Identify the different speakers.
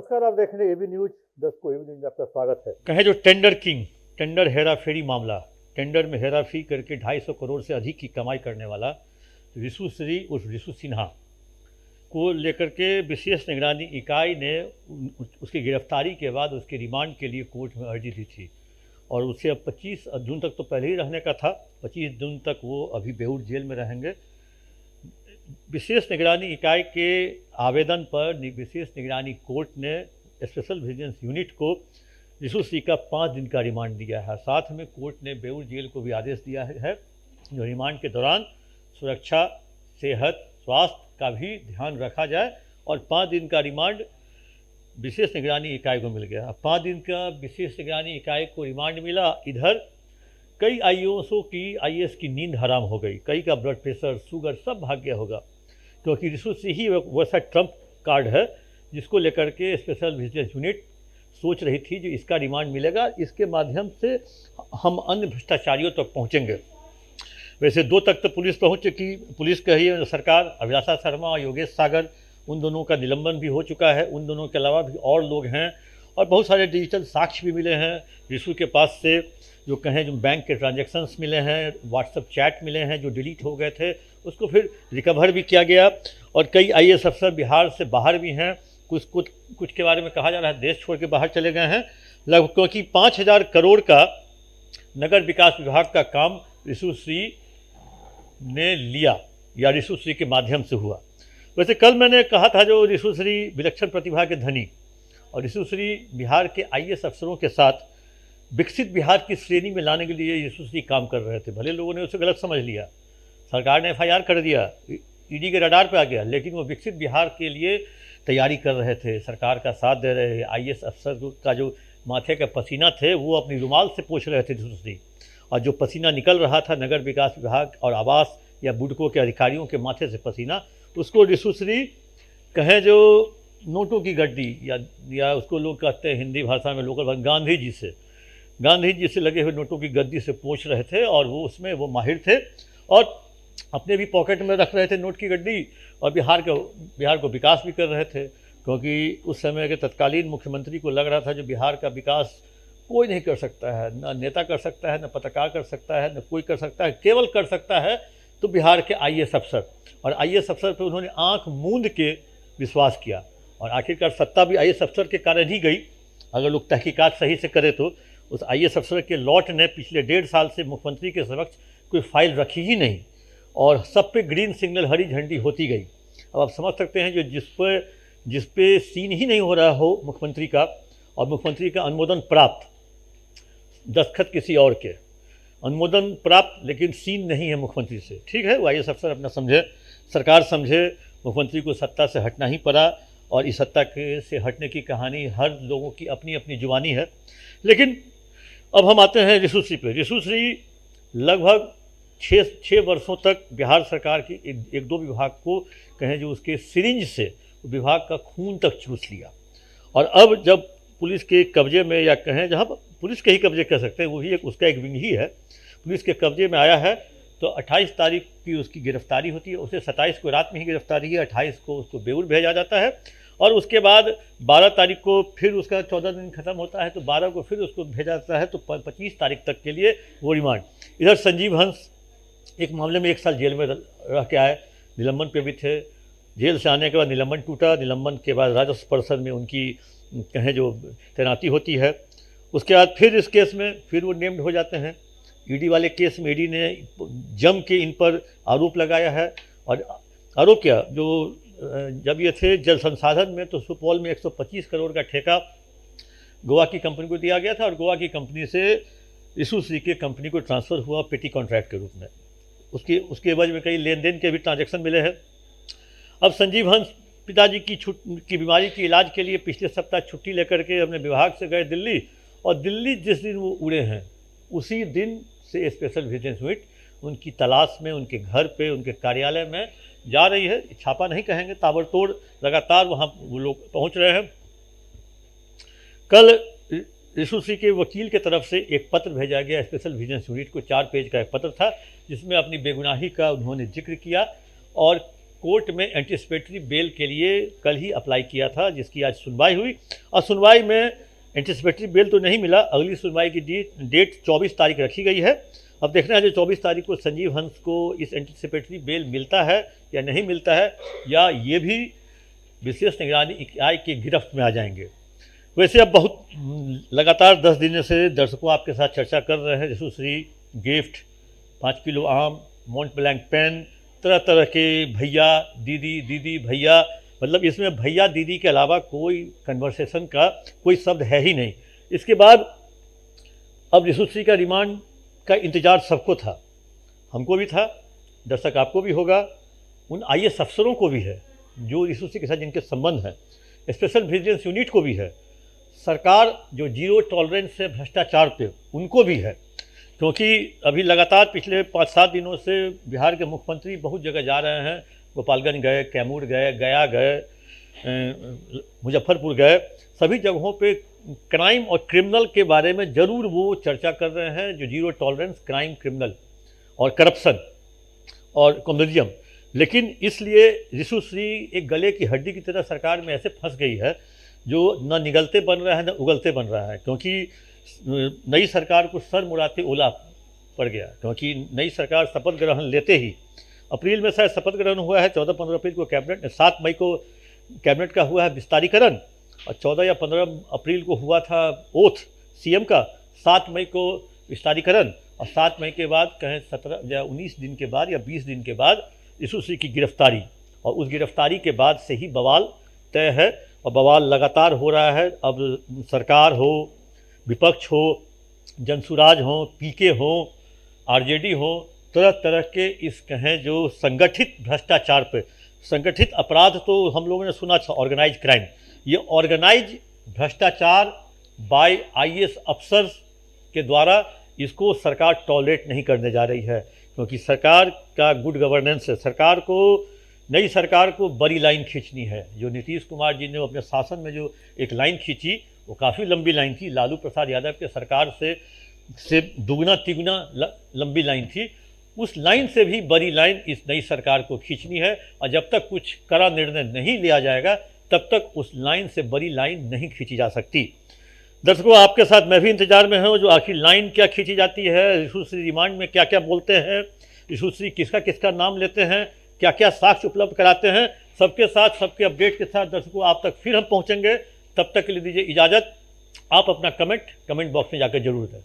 Speaker 1: नमस्कार, आप देख रहे हैं एबी न्यूज। दर्शकों, एबी न्यूज में आपका स्वागत है।
Speaker 2: कहें जो टेंडर किंग, टेंडर हेरा फेरी मामला, टेंडर में हेरा फेरी करके 250 करोड़ से अधिक की कमाई करने वाला रिशु श्री उर्फ रिशु सिन्हा को लेकर के विशेष निगरानी इकाई ने उसकी गिरफ्तारी के बाद उसके रिमांड के लिए कोर्ट में अर्जी दी थी और उसे अब 25 जून तक तो पहले ही रहने का था। 25 जून तक वो अभी बेऊर जेल में रहेंगे। विशेष निगरानी इकाई के आवेदन पर विशेष निगरानी कोर्ट ने स्पेशल विजिलेंस यूनिट को रिशु सिंह का 5 दिन का रिमांड दिया है। साथ में कोर्ट ने बेऊर जेल को भी आदेश दिया है जो रिमांड के दौरान सुरक्षा, सेहत, स्वास्थ्य का भी ध्यान रखा जाए और 5 दिन का रिमांड विशेष निगरानी इकाई को मिल गया। 5 दिन का विशेष निगरानी इकाई को रिमांड मिला। इधर कई आईएएस की नींद हराम हो गई, कई का ब्लड प्रेशर, शुगर सब भाग गया होगा, क्योंकि रिशु सिंह ही वैसा ट्रम्प कार्ड है जिसको लेकर के स्पेशल विजिलेंस यूनिट सोच रही थी जो इसका रिमांड मिलेगा, इसके माध्यम से हम अन्य भ्रष्टाचारियों तक पहुँचेंगे। वैसे 2 तक तो पुलिस पहुँच चुकी, पुलिस कही सरकार, अभिलाषा शर्मा और योगेश सागर, उन दोनों का निलंबन भी हो चुका है। उन दोनों के अलावा भी और लोग हैं और बहुत सारे डिजिटल साक्ष्य भी मिले हैं। रिशु के पास से जो कहें जो बैंक के ट्रांजैक्शंस मिले हैं, व्हाट्सएप चैट मिले हैं जो डिलीट हो गए थे, उसको फिर रिकवर भी किया गया। और कई आईएएस अफसर बिहार से बाहर भी हैं, कुछ के बारे में कहा जा रहा है देश छोड़ के बाहर चले गए हैं लगभग, क्योंकि 5000 करोड़ का नगर विकास विभाग का काम रिशु श्री ने लिया या रिशु श्री के माध्यम से हुआ। वैसे कल मैंने कहा था जो रिशु श्री विलक्षण प्रतिभा के धनी और रिशु श्री बिहार के आईएएस अफसरों के साथ विकसित बिहार की श्रेणी में लाने के लिए रिशु श्री काम कर रहे थे। भले लोगों ने उसे गलत समझ लिया, सरकार ने एफआईआर कर दिया, ईडी के रडार पे आ गया, लेकिन वो विकसित बिहार के लिए तैयारी कर रहे थे, सरकार का साथ दे रहे। आईएएस अफसर का जो माथे का पसीना थे वो अपनी रुमाल से पोंछ रहे थे रिशु श्री, और जो पसीना निकल रहा था नगर विकास विभाग और आवास या बुडको के अधिकारियों के माथे से पसीना, उसको रिशु श्री कहें जो नोटों की गड्डी या उसको लोग कहते हैं हिंदी भाषा में लोकल भाषा गांधी जी से लगे हुए नोटों की गद्दी से पोंछ रहे थे और वो उसमें वो माहिर थे और अपने भी पॉकेट में रख रहे थे नोट की गड्डी और बिहार को विकास भी कर रहे थे, क्योंकि उस समय के तत्कालीन मुख्यमंत्री को लग रहा था जो बिहार का विकास कोई नहीं कर सकता है, ना नेता कर सकता है, ना पत्रकार कर सकता है, ना कोई कर सकता है, केवल कर सकता है तो बिहार के आईएएस अफसर। और आईएएस अफसर पर उन्होंने आंख मूंद के विश्वास किया और आखिरकार सत्ता भी आईएएस अफसर के कारण ही गई। अगर लोग तहकीकात सही से करें तो उस आईएएस अफसर के लॉट ने पिछले 1.5 साल से मुख्यमंत्री के समक्ष कोई फाइल रखी ही नहीं और सब पे ग्रीन सिग्नल, हरी झंडी होती गई। अब आप समझ सकते हैं जो जिस पे सीन ही नहीं हो रहा हो मुख्यमंत्री का और मुख्यमंत्री का अनुमोदन प्राप्त, दस्तखत किसी और के, अनुमोदन प्राप्त लेकिन सीन नहीं है मुख्यमंत्री से। ठीक है, वो आईएएस अफसर अपना समझे, सरकार समझे, मुख्यमंत्री को सत्ता से हटना ही पड़ा और इस सत्ता से हटने की कहानी हर लोगों की अपनी अपनी जुबानी है। लेकिन अब हम आते हैं रिशु श्री पे। रिशु श्री लगभग 6 वर्षों तक बिहार सरकार की एक दो विभाग को कहें जो उसके सिरिंज से विभाग का खून तक चूस लिया और अब जब पुलिस के कब्जे में, या कहें जहाँ पुलिस के ही कब्जे कह सकते हैं, वो भी उसका एक विंग ही है, पुलिस के कब्जे में आया है, तो 28 तारीख की उसकी गिरफ्तारी होती है। उसे 27 को रात में ही गिरफ्तारी है, 28 को उसको बेऊर भेजा जाता है और उसके बाद 12 तारीख को फिर उसका 14 दिन खत्म होता है तो 12 को फिर उसको भेजा जाता है, तो 25 तारीख तक के लिए वो रिमांड। इधर संजीव हंस एक मामले में 1 साल जेल में रह के आए, निलंबन पे भी थे। जेल से आने के बाद निलंबन टूटा, निलंबन के बाद राजस्व परिषद में उनकी कहें जो तैनाती होती है। उसके बाद फिर इस केस में फिर वो नेम्ड हो जाते हैं। ईडी वाले केस में ईडी ने जम के इन पर आरोप लगाया है और आरोप क्या, जो जब ये थे जल संसाधन में तो सुपौल में 125 करोड़ का ठेका गोवा की कंपनी को दिया गया था और गोवा की कंपनी से रिशु श्री की कंपनी को ट्रांसफ़र हुआ पेटी कॉन्ट्रैक्ट के रूप में। उसके एवज में कई लेन देन के भी ट्रांजैक्शन मिले हैं। अब संजीव हंस पिताजी की बीमारी के इलाज के लिए पिछले सप्ताह छुट्टी लेकर के अपने विभाग से गए दिल्ली, और दिल्ली जिस दिन वो उड़े हैं उसी दिन से स्पेशल विजिलेंस यूनिट उनकी तलाश में उनके घर पे, उनके कार्यालय में जा रही है। छापा नहीं कहेंगे, ताबड़तोड़ लगातार वहाँ वो लोग पहुँच रहे हैं। कल रिशु श्री के वकील के तरफ से एक पत्र भेजा गया स्पेशल विजिलेंस यूनिट को, 4 पेज का एक पत्र था जिसमें अपनी बेगुनाही का उन्होंने जिक्र किया और कोर्ट में एंटीसिपेटरी बेल के लिए कल ही अप्लाई किया था, जिसकी आज सुनवाई हुई और सुनवाई में एंटीसिपेटरी बेल तो नहीं मिला। अगली सुनवाई की डेट 24 तारीख रखी गई है। अब देखना है जो 24 तारीख को संजीव हंस को इस एंटीसिपेटरी बेल मिलता है या नहीं मिलता है, या ये भी विशेष निगरानी इकाई की गिरफ्त में आ जाएंगे। वैसे अब बहुत लगातार 10 दिनों से दर्शकों आपके साथ चर्चा कर रहे हैं यशुश्री गिफ्ट, 5 किलो आम, मोंट ब्लैंक पेन, तरह तरह के भैया दीदी, दीदी भैया, मतलब इसमें भैया दीदी के अलावा कोई कन्वर्सेशन का कोई शब्द है ही नहीं। इसके बाद अब यशुश्री का रिमांड का इंतज़ार सबको था, हमको भी था, दर्शक आपको भी होगा, उन IAS अफसरों को भी है जो यशुश्री के साथ जिनके संबंध हैं, स्पेशल विजिलेंस यूनिट को भी है, सरकार जो जीरो टॉलरेंस है भ्रष्टाचार पे उनको भी है। क्योंकि अभी लगातार पिछले 5-7 दिनों से बिहार के मुख्यमंत्री बहुत जगह जा रहे हैं, गोपालगंज गए, कैमूर गए, गया गए, मुजफ्फरपुर गए, सभी जगहों पे क्राइम और क्रिमिनल के बारे में ज़रूर वो चर्चा कर रहे हैं, जो जीरो टॉलरेंस क्राइम, क्रिमिनल और करप्शन और कम्युनिज्म। लेकिन इसलिए यशुश्री एक गले की हड्डी की तरह सरकार में ऐसे फंस गई है जो न निगलते बन रहा है न उगलते बन रहा है। क्योंकि नई सरकार को सर मुड़ाते ओला पड़ गया, क्योंकि नई सरकार शपथ ग्रहण लेते ही, अप्रैल में शायद शपथ ग्रहण हुआ है, 14-15 अप्रैल को कैबिनेट, 7 मई को कैबिनेट का हुआ है विस्तारीकरण और 14 या 15 अप्रैल को हुआ था ओथ CM का, 7 मई को विस्तारीकरण और 7 मई के बाद कहें 17 या 19 दिन के बाद या 20 दिन के बाद यशुश्री की गिरफ्तारी, और उस गिरफ्तारी के बाद से ही बवाल तय है और बवाल लगातार हो रहा है। अब सरकार हो, विपक्ष हो, जनसुराज हो, PK हो, RJD हो, तरह तरह के इस कहें जो संगठित भ्रष्टाचार पे, संगठित अपराध तो हम लोगों ने सुना था ऑर्गेनाइज क्राइम, ये ऑर्गेनाइज भ्रष्टाचार बाय IAS अफसर्स के द्वारा इसको सरकार टॉलरेट नहीं करने जा रही है। क्योंकि सरकार का गुड गवर्नेंस है, सरकार को, नई सरकार को बड़ी लाइन खींचनी है। जो नीतीश कुमार जी ने अपने शासन में जो एक लाइन खींची वो काफ़ी लंबी लाइन थी, लालू प्रसाद यादव के सरकार से दुगना तिगुना लंबी लाइन थी। उस लाइन से भी बड़ी लाइन इस नई सरकार को खींचनी है और जब तक कुछ कड़ा निर्णय नहीं लिया जाएगा तब तक उस लाइन से बड़ी लाइन नहीं खींची जा सकती। दर्शकों आपके साथ मैं भी इंतजार में हूँ जो आखिर लाइन क्या खींची जाती है, यशुश्री रिमांड में क्या क्या बोलते हैं, यशुश्री किसका किसका नाम लेते हैं, क्या क्या साक्ष्य उपलब्ध कराते हैं, सबके साथ सबके अपडेट के साथ दर्शकों आप तक फिर हम पहुँचेंगे। तब तक के लिए दीजिए इजाज़त। आप अपना कमेंट बॉक्स में जाकर जरूर दें।